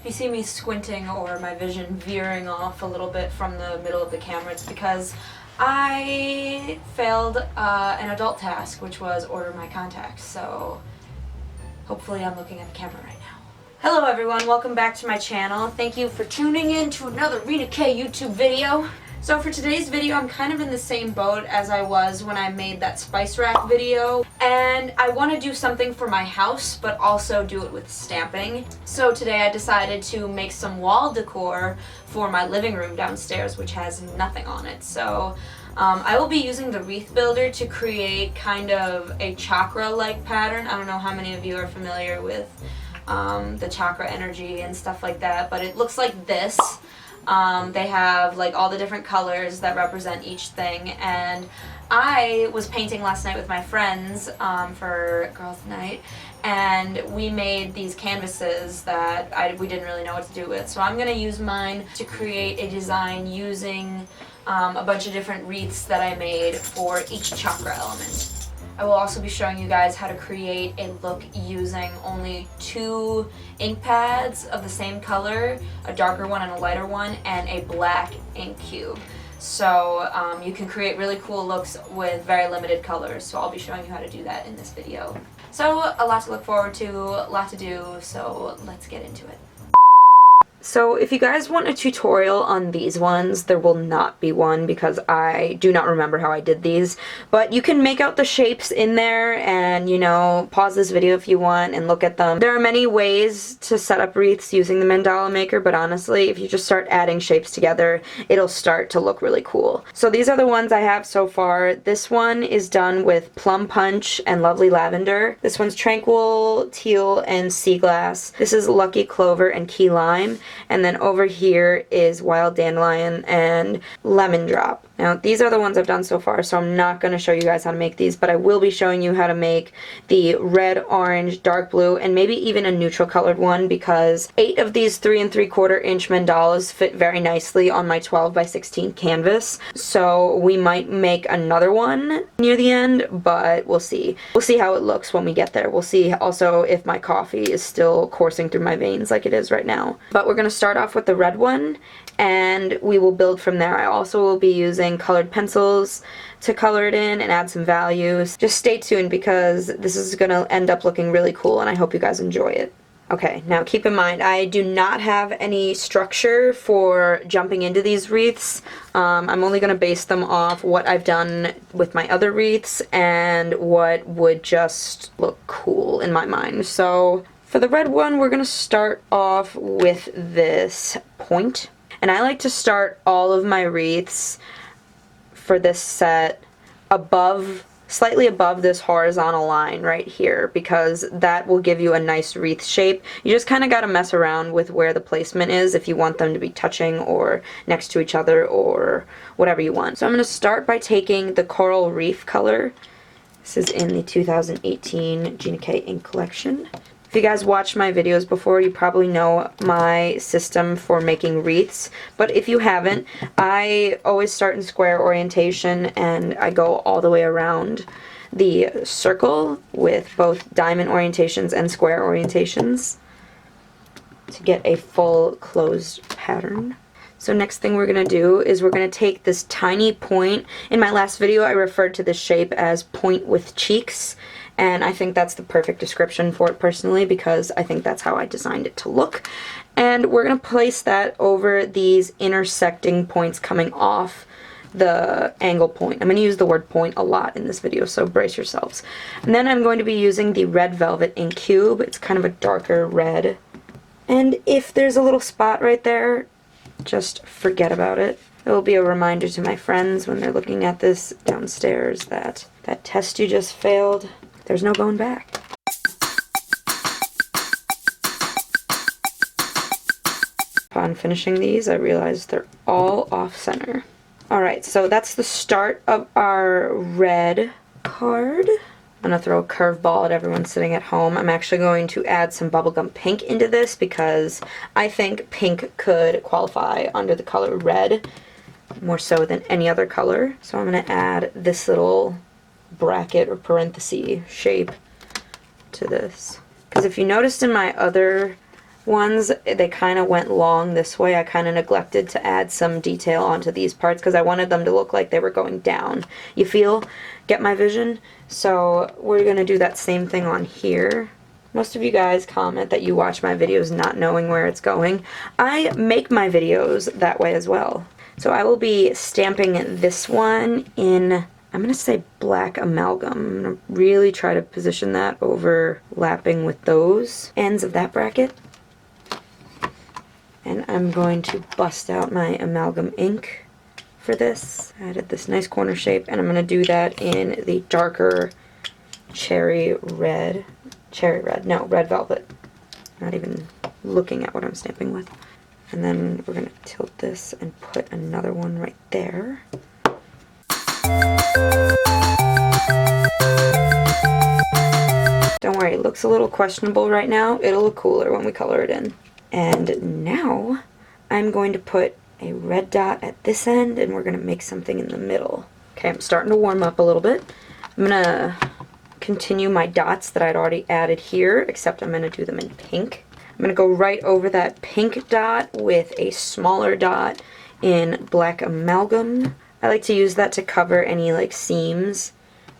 If you see me squinting or my vision veering off a little bit from the middle of the camera, it's because I failed an adult task, which was order my contacts, so hopefully I'm looking at the camera right now. Hello everyone, welcome back to my channel. Thank you for tuning in to another Rina K YouTube video. So for today's video, I'm kind of in the same boat as I was when I made that spice rack video, and I want to do something for my house, but also do it with stamping. So today I decided to make some wall decor for my living room downstairs, which has nothing on it. So I will be using the Wreath builder to create kind of a chakra-like pattern. I don't know how many of you are familiar with the chakra energy and stuff like that, but it looks like this. They have like all the different colors that represent each thing, and I was painting last night with my friends for girls' night, and we made these canvases that we didn't really know what to do with. So I'm going to use mine to create a design using a bunch of different wreaths that I made for each chakra element. I will also be showing you guys how to create a look using only 2 ink pads of the same color, a darker one and a lighter one, and a black ink cube. So you can create really cool looks with very limited colors, so I'll be showing you how to do that in this video. So a lot to look forward to, a lot to do, so let's get into it. So if you guys want a tutorial on these ones, there will not be one because I do not remember how I did these. But you can make out the shapes in there and, you know, pause this video if you want and look at them. There are many ways to set up wreaths using the mandala maker, but honestly, if you just start adding shapes together, it'll start to look really cool. So these are the ones I have so far. This one is done with Plum Punch and Lovely Lavender. This one's Tranquil, Teal, and Sea Glass. This is Lucky Clover and Key Lime. And then over here is Wild Dandelion and Lemon Drop. Now these are the ones I've done so far, so I'm not going to show you guys how to make these, but I will be showing you how to make the red, orange, dark blue, and maybe even a neutral colored one, because 8 of these 3 3/4 inch mandalas fit very nicely on my 12 by 16 canvas. So we might make another one near the end, but we'll see. We'll see how it looks when we get there. We'll see also if my coffee is still coursing through my veins like it is right now. But we're going to start off with the red one, and we will build from there. I also will be using colored pencils to color it in and add some values. Just stay tuned because this is going to end up looking really cool, and I hope you guys enjoy it. Okay, now keep in mind, I do not have any structure for jumping into these wreaths. I'm only going to base them off what I've done with my other wreaths and what would just look cool in my mind. So for the red one, we're going to start off with this point. And I like to start all of my wreaths for this set slightly above this horizontal line right here, because that will give you a nice wreath shape. You just kind of got to mess around with where the placement is if you want them to be touching or next to each other or whatever you want. So I'm going to start by taking the Coral Reef color. This is in the 2018 Gina K ink collection. If you guys watched my videos before, you probably know my system for making wreaths, but if you haven't, I always start in square orientation and I go all the way around the circle with both diamond orientations and square orientations to get a full closed pattern. So next thing we're going to do is we're going to take this tiny point. In my last video I referred to this shape as point with cheeks, and I think that's the perfect description for it personally, because I think that's how I designed it to look. And we're going to place that over these intersecting points coming off the angle point. I'm going to use the word point a lot in this video, so brace yourselves. And then I'm going to be using the Red Velvet ink cube. It's kind of a darker red. And if there's a little spot right there, just forget about it. It will be a reminder to my friends when they're looking at this downstairs that that test you just failed, there's no going back. Upon finishing these, I realized they're all off center. Alright, so that's the start of our red card. I'm going to throw a curveball at everyone sitting at home. I'm actually going to add some bubblegum pink into this because I think pink could qualify under the color red more so than any other color. So I'm going to add this little bracket or parenthesis shape to this. Because if you noticed in my other ones, they kind of went long this way. I kind of neglected to add some detail onto these parts because I wanted them to look like they were going down. You feel? Get my vision? So we're going to do that same thing on here. Most of you guys comment that you watch my videos not knowing where it's going. I make my videos that way as well. So I will be stamping this one in, I'm going to say black amalgam. I'm going to really try to position that overlapping with those ends of that bracket. And I'm going to bust out my amalgam ink for this. I added this nice corner shape, and I'm going to do that in the darker cherry red, red velvet. Not even looking at what I'm stamping with. And then we're going to tilt this and put another one right there. Don't worry, it looks a little questionable right now. It'll look cooler when we color it in. And now I'm going to put a red dot at this end, and we're going to make something in the middle. Okay, I'm starting to warm up a little bit. I'm going to continue my dots that I'd already added here, except I'm going to do them in pink. I'm going to go right over that pink dot with a smaller dot in black amalgam. I like to use that to cover any like seams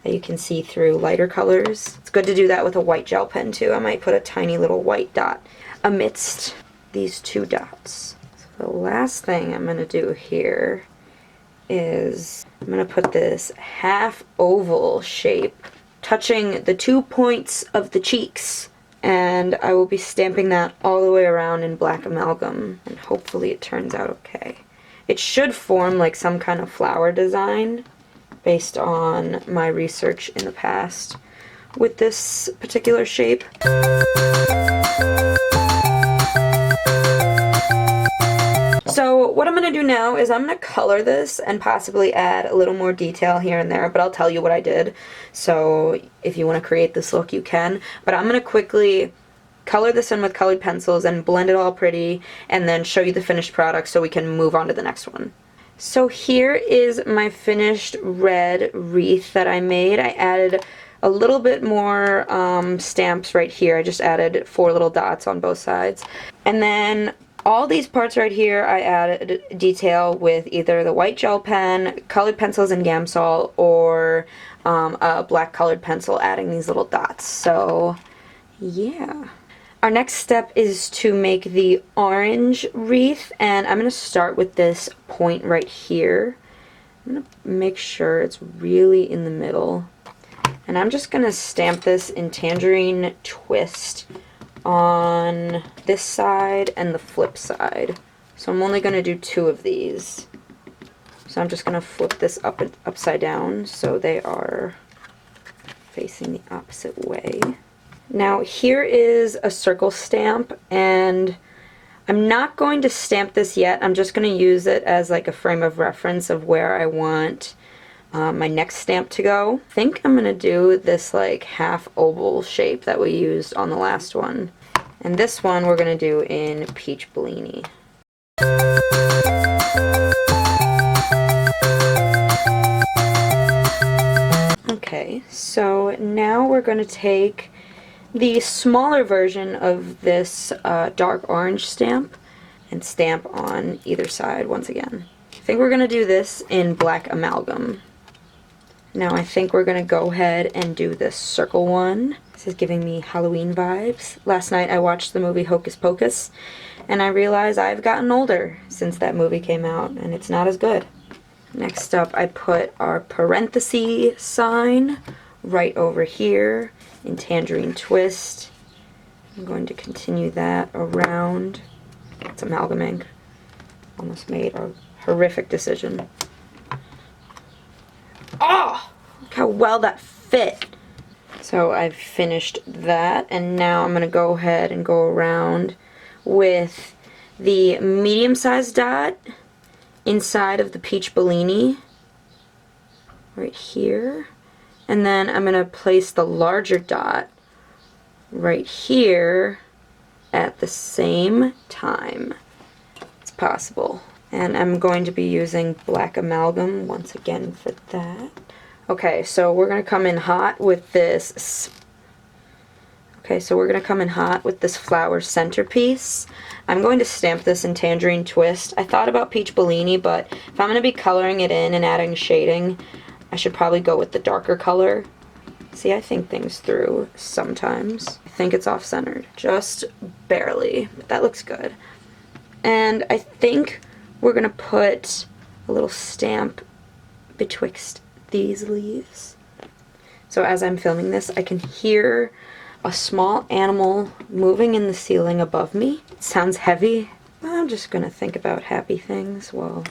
that you can see through lighter colors. It's good to do that with a white gel pen too. I might put a tiny little white dot amidst these two dots. So the last thing I'm going to do here is I'm going to put this half oval shape touching the 2 points of the cheeks, and I will be stamping that all the way around in black amalgam, and hopefully it turns out okay. It should form like some kind of flower design based on my research in the past with this particular shape. So what I'm going to do now is I'm going to color this and possibly add a little more detail here and there, but I'll tell you what I did. So if you want to create this look, you can. But I'm going to quickly color this in with colored pencils and blend it all pretty, and then show you the finished product so we can move on to the next one. So here is my finished red wreath that I made. I added a little bit more stamps right here. I just added 4 little dots on both sides. And then all these parts right here, I added detail with either the white gel pen, colored pencils in Gamsol, or a black colored pencil adding these little dots. So, yeah. Our next step is to make the orange wreath, and I'm going to start with this point right here. I'm going to make sure it's really in the middle. And I'm just going to stamp this in Tangerine Twist on this side and the flip side. So I'm only going to do 2 of these. So I'm just going to flip this upside down so they are facing the opposite way. Now here is a circle stamp, and I'm not going to stamp this yet. I'm just going to use it as like a frame of reference of where I want my next stamp to go. I think I'm going to do this like half oval shape that we used on the last one. And this one we're going to do in Peach Bellini. Okay, so now we're going to take the smaller version of this dark orange stamp and stamp on either side once again. I think we're going to do this in black amalgam. Now I think we're going to go ahead and do this circle one. This is giving me Halloween vibes. Last night I watched the movie Hocus Pocus, and I realized I've gotten older since that movie came out, and it's not as good. Next up, I put our parenthesis sign right over here in Tangerine Twist. I'm going to continue that around. It's amalgam ink. Almost made a horrific decision. Oh! Look how well that fit! So I've finished that, and now I'm going to go ahead and go around with the medium-sized dot inside of the Peach Bellini right here. And then I'm going to place the larger dot right here at the same time. It's possible. And I'm going to be using black amalgam once again for that. Okay, so we're going to come in hot with this. Okay, so we're going to come in hot with this flower centerpiece. I'm going to stamp this in Tangerine Twist. I thought about Peach Bellini, but if I'm going to be coloring it in and adding shading, I should probably go with the darker color. See, I think things through sometimes. I think it's off-centered, just barely, but that looks good. And I think we're going to put a little stamp betwixt these leaves. So as I'm filming this, I can hear a small animal moving in the ceiling above me. It sounds heavy. I'm just gonna think about happy things while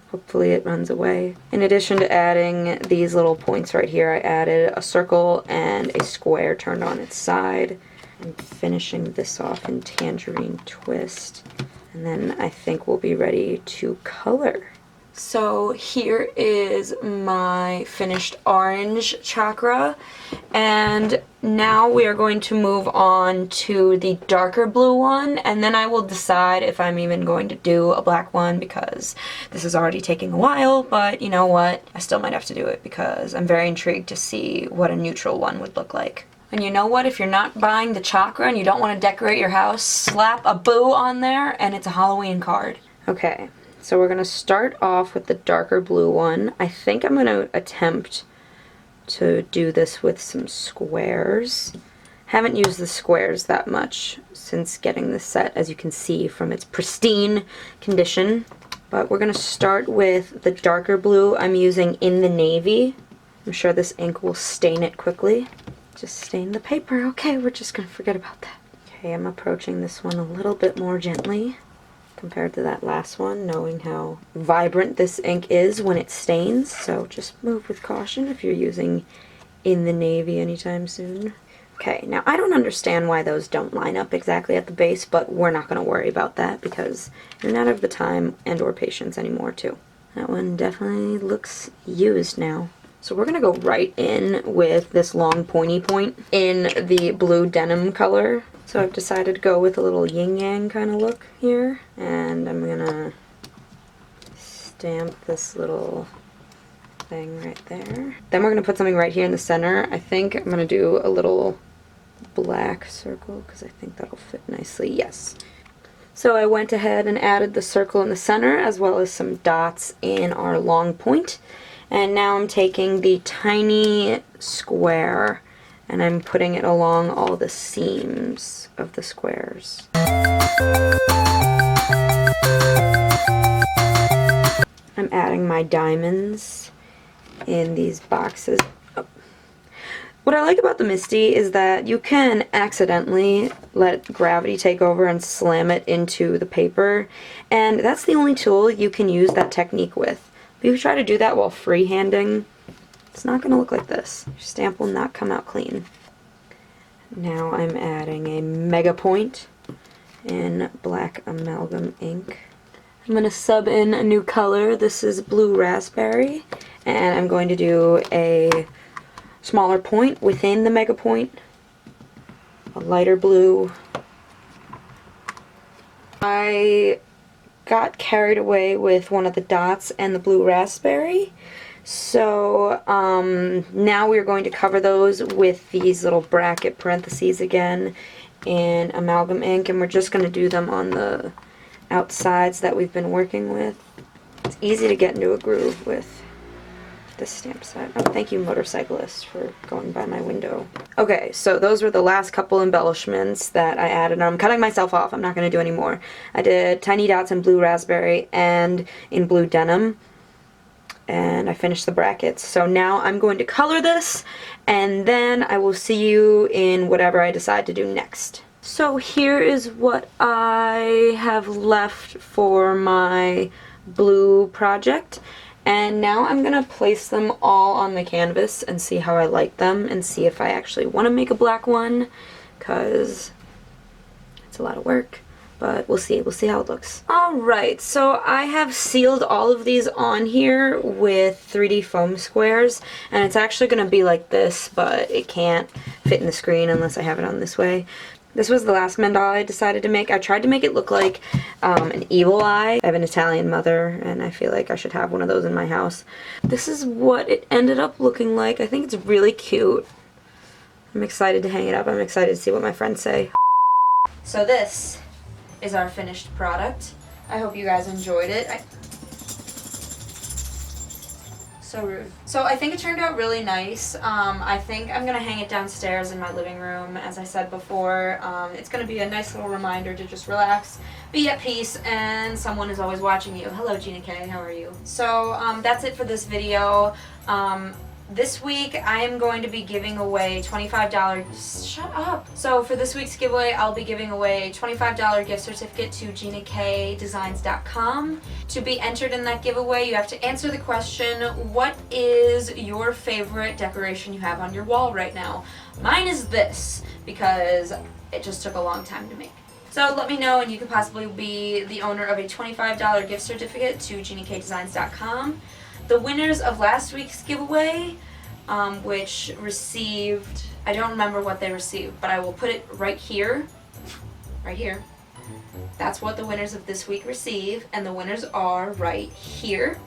hopefully it runs away. In addition to adding these little points right here, I added a circle and a square turned on its side. I'm finishing this off in Tangerine Twist. And then I think we'll be ready to color. So here is my finished orange chakra, and now we are going to move on to the darker blue one, and then I will decide if I'm even going to do a black one because this is already taking a while, but you know what, I still might have to do it because I'm very intrigued to see what a neutral one would look like. And you know what, if you're not buying the chakra and you don't want to decorate your house, slap a boo on there and it's a Halloween card. Okay. So we're going to start off with the darker blue one. I think I'm going to attempt to do this with some squares. Haven't used the squares that much since getting this set, as you can see from its pristine condition. But we're going to start with the darker blue I'm using in the navy. I'm sure this ink will stain it quickly. Just stain the paper. Okay, we're just going to forget about that. Okay, I'm approaching this one a little bit more gently compared to that last one, knowing how vibrant this ink is when it stains, so just move with caution if you're using in the navy anytime soon. Okay, now I don't understand why those don't line up exactly at the base, but we're not going to worry about that because you're not of the time and or patience anymore too. That one definitely looks used now. So we're going to go right in with this long pointy point in the blue denim color. So I've decided to go with a little yin-yang kind of look here. And I'm going to stamp this little thing right there. Then we're going to put something right here in the center. I think I'm going to do a little black circle because I think that'll fit nicely. Yes. So I went ahead and added the circle in the center as well as some dots in our long point. And now I'm taking the tiny square and I'm putting it along all the seams of the squares. I'm adding my diamonds in these boxes. Oh. What I like about the Misty is that you can accidentally let gravity take over and slam it into the paper, and that's the only tool you can use that technique with. If you try to do that while freehanding, it's not going to look like this. Your stamp will not come out clean. Now I'm adding a mega point in black amalgam ink. I'm going to sub in a new color. This is blue raspberry, and I'm going to do a smaller point within the mega point, a lighter blue. I got carried away with one of the dots and the blue raspberry, so now we're going to cover those with these little bracket parentheses again in amalgam ink, and we're just going to do them on the outsides that we've been working with. It's easy to get into a groove with this stamp set. Oh, thank you, motorcyclist, for going by my window. Okay, so those were the last couple embellishments that I added. I'm cutting myself off. I'm not going to do any more. I did tiny dots in blue raspberry and in blue denim, and I finished the brackets. So now I'm going to color this, and then I will see you in whatever I decide to do next. So here is what I have left for my blue project. And now I'm going to place them all on the canvas and see how I like them and see if I actually want to make a black one, because it's a lot of work, but we'll see. We'll see how it looks. Alright, so I have sealed all of these on here with 3D foam squares, and it's actually going to be like this, but it can't fit in the screen unless I have it on this way. This was the last mandala I decided to make. I tried to make it look like an evil eye. I have an Italian mother, and I feel like I should have one of those in my house. This is what it ended up looking like. I think it's really cute. I'm excited to hang it up. I'm excited to see what my friends say. So this is our finished product. I hope you guys enjoyed it. So rude. So I think it turned out really nice. I think I'm gonna hang it downstairs in my living room, as I said before. It's gonna be a nice little reminder to just relax, be at peace, and someone is always watching you. Hello, Gina K, how are you? So that's it for this video. This week I am going to be giving away $25. Shut up. So for this week's giveaway, I'll be giving away a $25 gift certificate to GinaKDesigns.com. To be entered in that giveaway, you have to answer the question, what is your favorite decoration you have on your wall right now? Mine is this, because it just took a long time to make. So let me know, and you could possibly be the owner of a $25 gift certificate to GinaKDesigns.com. The winners of last week's giveaway, which received, I don't remember what they received, but I will put it right here. Right here. That's what the winners of this week receive, and the winners are right here.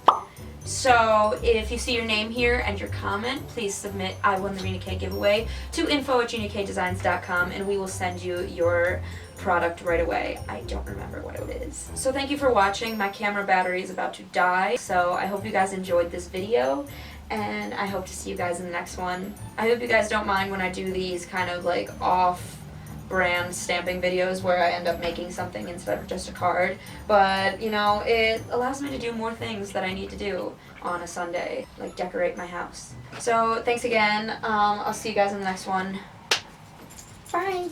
So if you see your name here and your comment, please submit I won the Rina K giveaway to info@GinaKDesigns.com, and we will send you your product right away. I don't remember what it is. So thank you for watching. My camera battery is about to die, so I hope you guys enjoyed this video, and I hope to see you guys in the next one. I hope you guys don't mind when I do these kind of like off-brand stamping videos where I end up making something instead of just a card, but you know, it allows me to do more things that I need to do on a Sunday, like decorate my house. So thanks again. I'll see you guys in the next one. Bye!